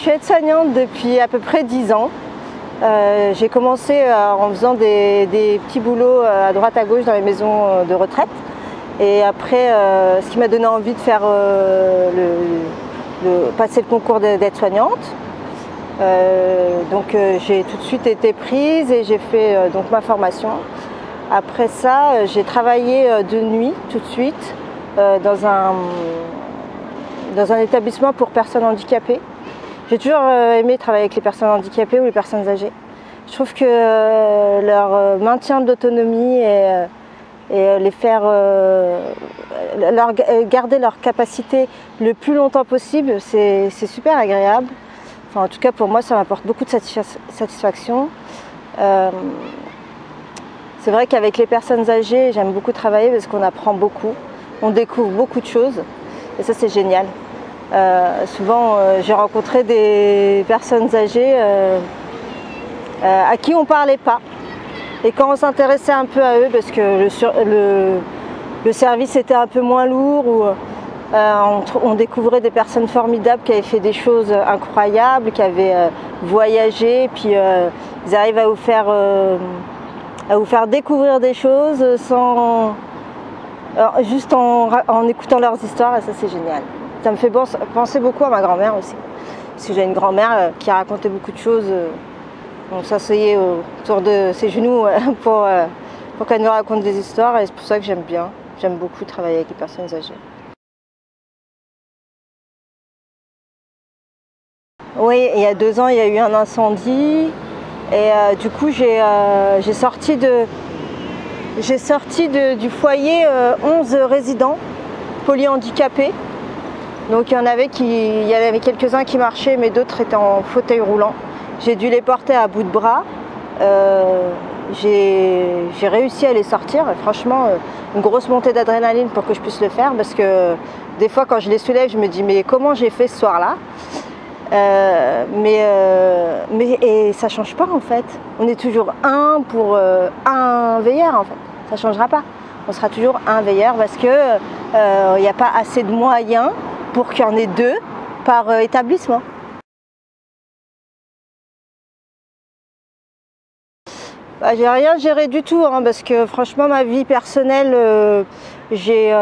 suis aide-soignante depuis à peu près 10 ans. J'ai commencé en faisant des petits boulots à droite à gauche dans les maisons de retraite. Et après, ce qui m'a donné envie de faire passer le concours d'aide-soignante. Donc j'ai tout de suite été prise et j'ai fait donc ma formation. Après ça, j'ai travaillé de nuit tout de suite dans un établissement pour personnes handicapées. J'ai toujours aimé travailler avec les personnes handicapées ou les personnes âgées. Je trouve que leur maintien de l'autonomie et les faire garder leur capacité le plus longtemps possible, c'est super agréable. Enfin, en tout cas pour moi, ça m'apporte beaucoup de satisfaction. C'est vrai qu'avec les personnes âgées, j'aime beaucoup travailler parce qu'on apprend beaucoup, on découvre beaucoup de choses et ça c'est génial. Souvent j'ai rencontré des personnes âgées à qui on ne parlait pas. Et quand on s'intéressait un peu à eux, parce que le service était un peu moins lourd, ou on découvrait des personnes formidables qui avaient fait des choses incroyables, qui avaient voyagé, puis ils arrivent à vous faire découvrir des choses juste en écoutant leurs histoires, et ça c'est génial. Ça me fait penser beaucoup à ma grand-mère aussi, parce que j'ai une grand-mère qui racontait beaucoup de choses. On s'asseyait autour de ses genoux pour qu'elle nous raconte des histoires, et c'est pour ça que j'aime beaucoup travailler avec les personnes âgées. Oui, il y a 2 ans, il y a eu un incendie, et du coup j'ai sorti du foyer 11 résidents polyhandicapés. Donc il y en avait quelques-uns qui marchaient, mais d'autres étaient en fauteuil roulant. J'ai dû les porter à bout de bras. J'ai réussi à les sortir. Et franchement, une grosse montée d'adrénaline pour que je puisse le faire, parce que des fois quand je les soulève, je me dis mais comment j'ai fait ce soir-là? Et ça change pas en fait. On est toujours un pour un veilleur en fait. Ça changera pas. On sera toujours un veilleur parce que il n'y a pas assez de moyens pour qu'il y en ait 2 par établissement. Bah, j'ai rien géré du tout, hein, parce que franchement ma vie personnelle, j'ai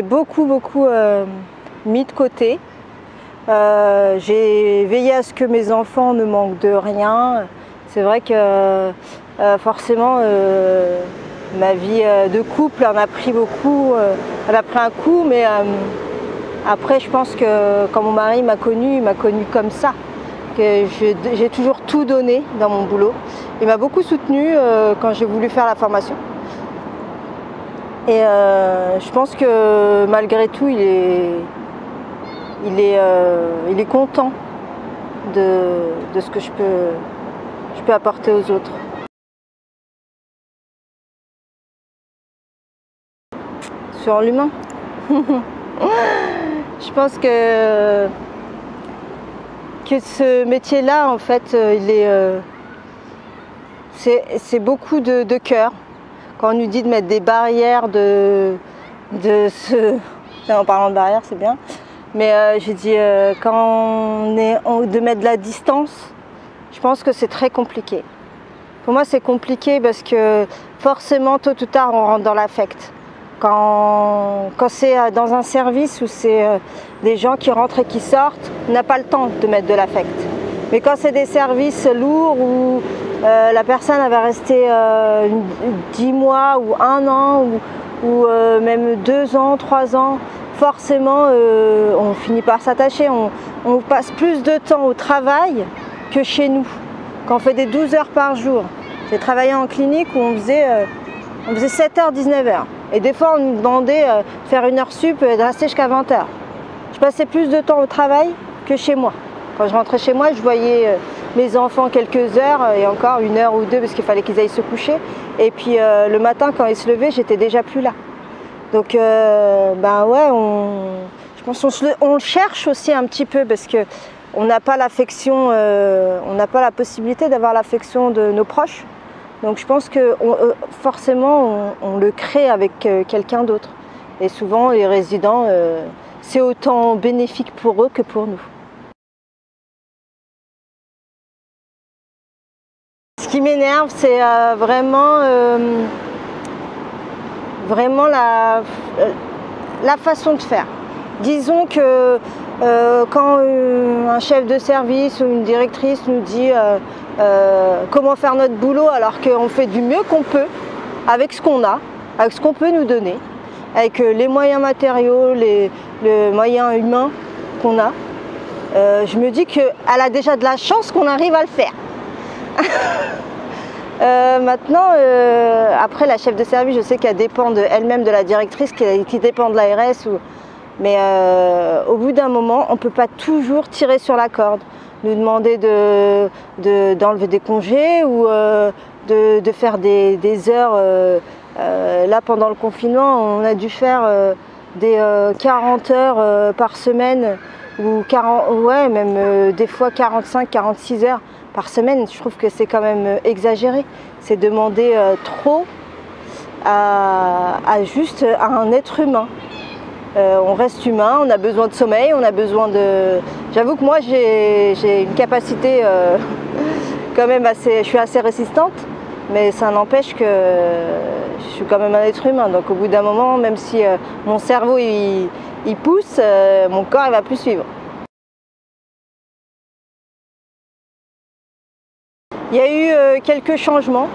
beaucoup mis de côté. J'ai veillé à ce que mes enfants ne manquent de rien. C'est vrai que forcément ma vie de couple en a pris beaucoup, elle a pris un coup, mais après je pense que quand mon mari m'a connue, il m'a connue comme ça, que j'ai toujours tout donné dans mon boulot. Il m'a beaucoup soutenue quand j'ai voulu faire la formation. Et je pense que malgré tout, il est content de ce que je peux apporter aux autres. Sur l'humain. Je pense que ce métier-là, en fait, c'est beaucoup de cœur. Quand on nous dit de mettre des barrières, en parlant de barrières, c'est bien. Mais j'ai dit, de mettre de la distance, je pense que c'est très compliqué. Pour moi, c'est compliqué parce que forcément, tôt ou tard, on rentre dans l'affect. Quand c'est dans un service où c'est des gens qui rentrent et qui sortent, on n'a pas le temps de mettre de l'affect. Mais quand c'est des services lourds où la personne elle va rester 10 mois ou 1 an ou même 2 ans, 3 ans, forcément on finit par s'attacher. On passe plus de temps au travail que chez nous. Quand on fait des 12 heures par jour. J'ai travaillé en clinique où on faisait 7h, 19h. Et des fois, on nous demandait de faire une heure sup et de rester jusqu'à 20h. Je passais plus de temps au travail que chez moi. Quand je rentrais chez moi, je voyais mes enfants quelques heures et encore 1 heure ou 2 parce qu'il fallait qu'ils aillent se coucher. Et puis le matin, quand ils se levaient, j'étais déjà plus là. Donc, ben ouais, je pense qu'on le cherche aussi un petit peu parce que on n'a pas l'affection, on n'a pas la possibilité d'avoir l'affection de nos proches. Donc je pense que forcément on le crée avec quelqu'un d'autre. Et souvent les résidents, c'est autant bénéfique pour eux que pour nous. qui m'énerve, c'est vraiment la façon de faire. Disons que quand un chef de service ou une directrice nous dit comment faire notre boulot alors qu'on fait du mieux qu'on peut avec ce qu'on a, avec ce qu'on peut nous donner, avec les moyens matériaux, les moyens humains qu'on a, je me dis qu'elle a déjà de la chance qu'on arrive à le faire. Maintenant, après la chef de service, je sais qu'elle dépend elle-même de la directrice, qui dépend de l'ARS, mais au bout d'un moment, on ne peut pas toujours tirer sur la corde, nous demander d'enlever des congés ou de faire des heures. Là, pendant le confinement, on a dû faire des 40 heures par semaine, ou 40, ouais, même des fois 45, 46 heures par semaine. Je trouve que c'est quand même exagéré. C'est demander trop à juste à un être humain. On reste humain, on a besoin de sommeil, on a besoin de... J'avoue que moi j'ai une capacité quand même assez... Je suis assez résistante, mais ça n'empêche que je suis quand même un être humain. Donc au bout d'un moment, même si mon cerveau il pousse, mon corps il va plus suivre. Il y a eu quelques changements.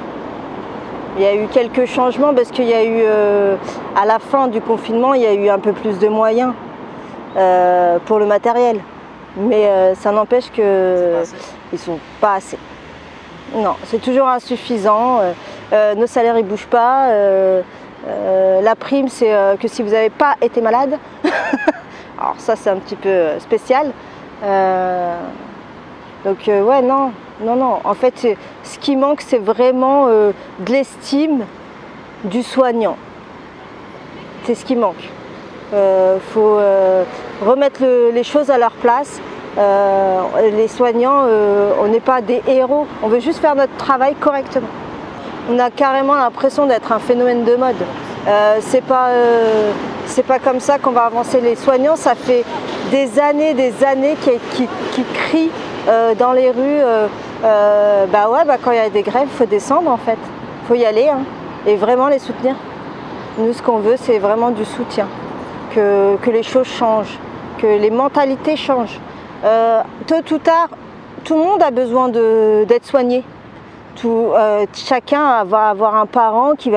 Il y a eu quelques changements parce qu'il y a eu, à la fin du confinement, il y a eu un peu plus de moyens pour le matériel. Mais ça n'empêche qu'ils ne sont pas assez. Non, c'est toujours insuffisant. Nos salaires ne bougent pas. La prime, c'est que si vous n'avez pas été malade. Alors ça, c'est un petit peu spécial. Donc ouais, non. En fait, ce qui manque, c'est vraiment de l'estime du soignant. C'est ce qui manque. Faut remettre les choses à leur place. Les soignants, on n'est pas des héros. On veut juste faire notre travail correctement. On a carrément l'impression d'être un phénomène de mode. C'est pas comme ça qu'on va avancer. Les soignants, ça fait des années qui crient dans les rues. Quand il y a des grèves, il faut descendre en fait. Il faut y aller et vraiment les soutenir. Nous, ce qu'on veut, c'est vraiment du soutien. Que les choses changent, que les mentalités changent. Tôt ou tard, tout le monde a besoin d'être soigné. Chacun va avoir un parent qui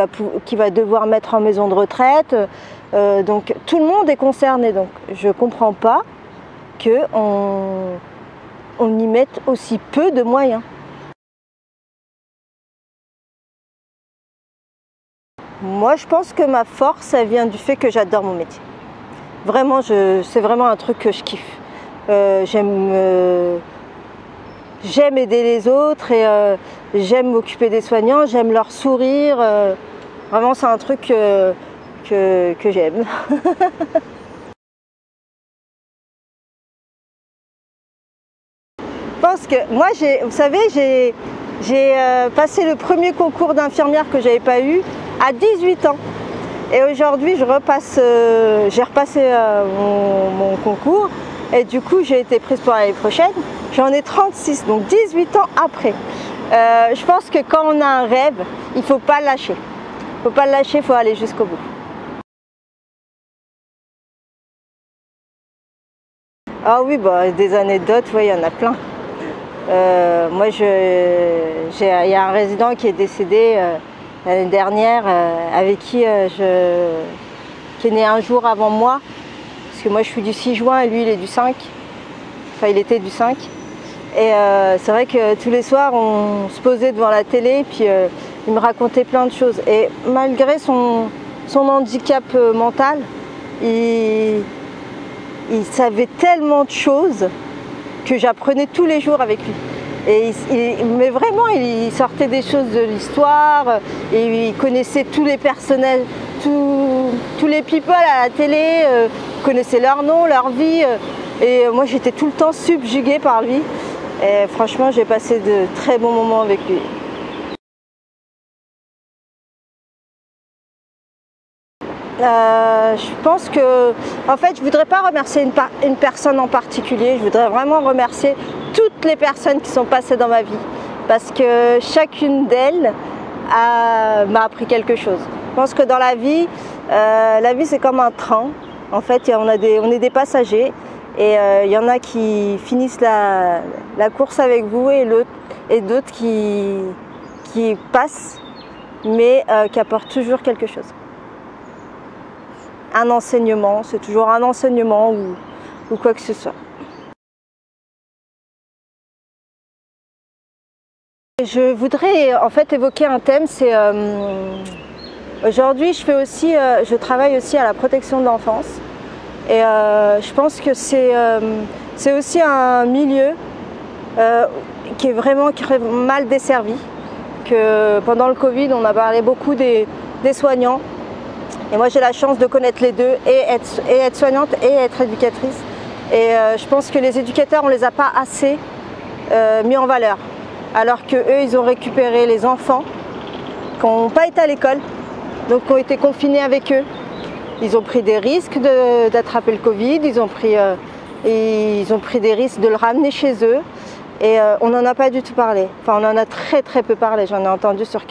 va devoir mettre en maison de retraite. Donc tout le monde est concerné. Donc je ne comprends pas qu'on y mette aussi peu de moyens. Moi, je pense que ma force, elle vient du fait que j'adore mon métier. Vraiment, c'est vraiment un truc que je kiffe. J'aime aider les autres et j'aime m'occuper des soignants, j'aime leur sourire. Vraiment, c'est un truc que j'aime. Je pense que moi, vous savez, j'ai passé le premier concours d'infirmière que j'avais pas eu à 18 ans. Et aujourd'hui, j'ai repassé mon concours et du coup, j'ai été prise pour l'année prochaine. J'en ai 36, donc 18 ans après. Je pense que quand on a un rêve, il ne faut pas le lâcher. Il ne faut pas le lâcher, il faut aller jusqu'au bout. Ah oui, des anecdotes, il y en a plein. Moi, il y a un résident qui est décédé l'année dernière, avec qui est né un jour avant moi, parce que moi je suis du 6 juin et lui il est du 5, enfin il était du 5. Et c'est vrai que tous les soirs on se posait devant la télé et puis il me racontait plein de choses. Et malgré son handicap mental, il savait tellement de choses que j'apprenais tous les jours avec lui. Mais vraiment, il sortait des choses de l'histoire, et il connaissait tous les personnages, tous les people à la télé, connaissait leur nom, leur vie. Et moi, j'étais tout le temps subjuguée par lui. Et franchement, j'ai passé de très bons moments avec lui. Je pense que, en fait, je ne voudrais pas remercier une personne en particulier. Je voudrais vraiment remercier toutes les personnes qui sont passées dans ma vie. parce que chacune d'elles m'a appris quelque chose. Je pense que dans la vie c'est comme un train. En fait, on est des passagers et il y en a qui finissent la course avec vous et d'autres qui passent, mais qui apportent toujours quelque chose. Un enseignement, c'est toujours un enseignement ou quoi que ce soit. Je voudrais en fait évoquer un thème, c'est aujourd'hui je travaille aussi à la protection de l'enfance et je pense que c'est aussi un milieu qui est vraiment mal desservi. Que pendant le Covid, on a parlé beaucoup des soignants et moi j'ai la chance de connaître les deux et être soignante et être éducatrice et je pense que les éducateurs on les a pas assez mis en valeur. Alors qu'eux, ils ont récupéré les enfants qui n'ont pas été à l'école, donc qui ont été confinés avec eux. Ils ont pris des risques d'attraper le Covid, ils ont pris des risques de le ramener chez eux et on n'en a pas du tout parlé. Enfin, on en a très très peu parlé, j'en ai entendu sur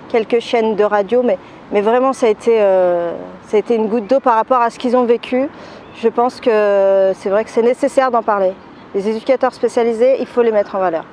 quelques chaînes de radio, mais vraiment ça a été une goutte d'eau par rapport à ce qu'ils ont vécu. Je pense que c'est vrai que c'est nécessaire d'en parler. Les éducateurs spécialisés, il faut les mettre en valeur.